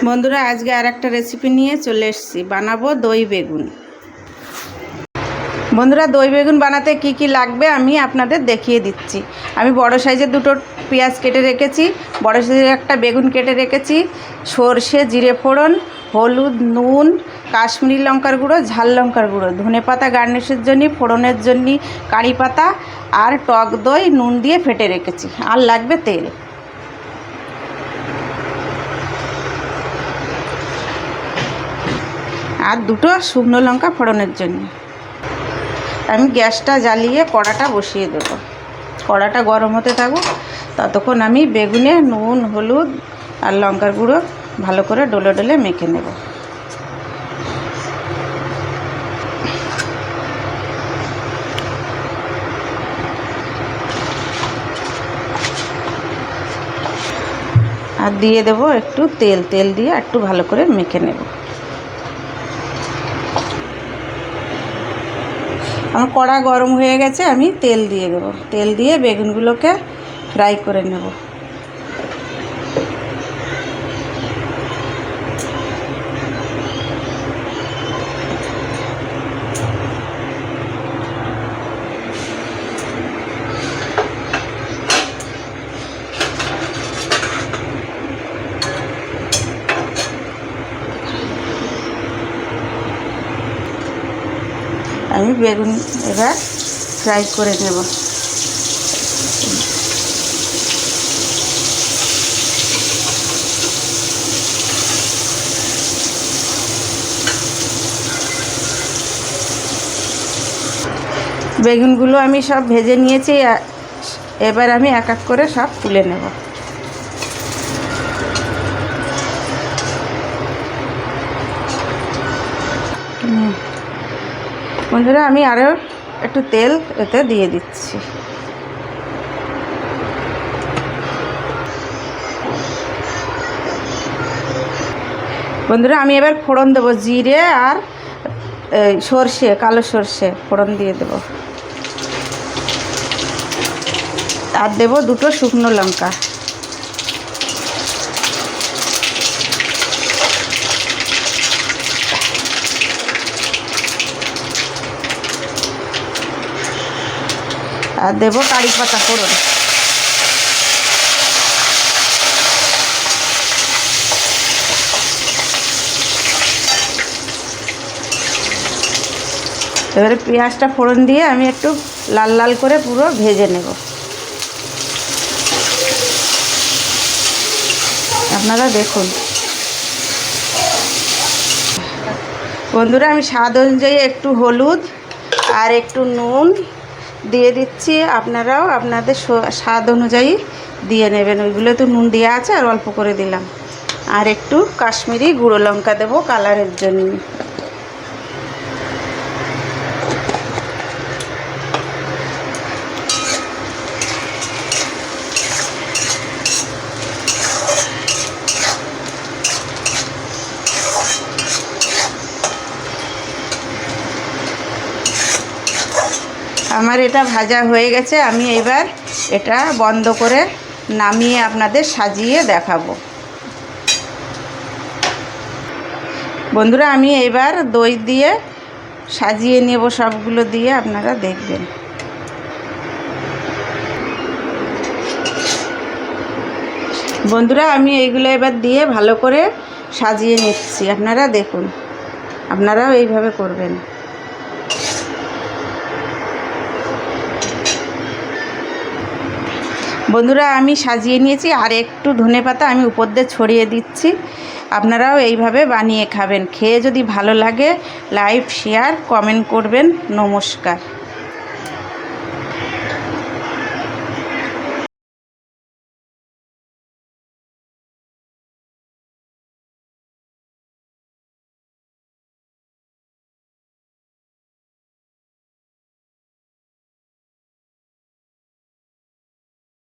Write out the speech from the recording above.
বন্ধুরা আজকে আর একটা রেসিপি নিয়ে চলে এসেছি, বানাবো দই বেগুন। বন্ধুরা দই বেগুন বানাতে কি কি লাগবে আমি আপনাদের দেখিয়ে দিচ্ছি। আমি বড় সাইজের দুটো পেঁয়াজ কেটে রেখেছি, বড় সাইজের একটা বেগুন কেটে রেখেছি, সর্ষে জিরে ফোড়ন, হলুদ, নুন, কাশ্মীরি লঙ্কার গুঁড়ো, ঝাল লঙ্কার গুঁড়ো, ধনেপাতা গার্নিশের জন্য, ফোড়নের জন্য কারি পাতা আর টক দই নুন দিয়ে ফেটে রেখেছি। আর লাগবে তেল আর দুটো শুকনো লঙ্কা ফোড়নের জন্য। আমি গ্যাসটা জ্বালিয়ে কড়াটা বসিয়ে দেব। কড়াটা গরম হতে থাকুক, ততক্ষণ আমি বেগুনে নুন, হলুদ আর লঙ্কার গুঁড়ো ভালো করে ডলে ডলে মেখে নেব। আর দিয়ে দেব একটু তেল দিয়ে একটু ভালো করে মেখে নেব। আমার কড়া গরম হয়ে গেছে, আমি তেল দিয়ে দেবো। তেল দিয়ে বেগুনগুলোকে ফ্রাই করে নেব। আমি বেগুন এবার ফ্রাই করে নেব। বেগুনগুলো আমি সব ভেজে নিয়েছি, এবার আমি এক এক করে সব তুলে নেব। বন্ধুরা আমি আরও একটু তেল এতে দিয়ে দিচ্ছি। বন্ধুরা আমি এবার ফোড়ন দেবো, জিরে আর সর্ষে, কালো সর্ষে ফোড়ন দিয়ে দেব। আর দেবো দুটো শুকনো লঙ্কা। আর দেবো কারি পাতা ফোড়ন। এবারে পেঁয়াজটা ফোড়ন দিয়ে আমি একটু লাল লাল করে পুরো ভেজে নেব। আপনারা দেখুন। বন্ধুরা আমি স্বাদ অনুযায়ী একটু হলুদ আর একটু নুন দিয়ে দিচ্ছি। আপনারাও আপনাদের স্বাদ অনুযায়ী দিয়ে নেবেন। ওইগুলো তো নুন দেওয়া আছে, আর অল্প করে দিলাম। আর একটু কাশ্মীরি গুঁড়ো লঙ্কা দেবো কালারের জন্য। আমার এটা ভাজা হয়ে গেছে, আমি এবার এটা বন্ধ করে নামিয়ে আপনাদের সাজিয়ে দেখাবো। বন্ধুরা আমি এবার দই দিয়ে সাজিয়ে নেব, সবগুলো দিয়ে আপনারা দেখবেন। বন্ধুরা আমি এইগুলো এবার দিয়ে ভালো করে সাজিয়ে নিচ্ছি। আপনারা দেখুন, আপনারাও এইভাবে করবেন। বন্ধুরা আমি সাজিয়ে নিয়েছি, আর একটু ধনেপাতা আমি উপর দিয়ে ছড়িয়ে দিচ্ছি। আপনারাও এইভাবে বানিয়ে খাবেন। খেয়ে যদি ভালো লাগে লাইক, শেয়ার, কমেন্ট করবেন। নমস্কার।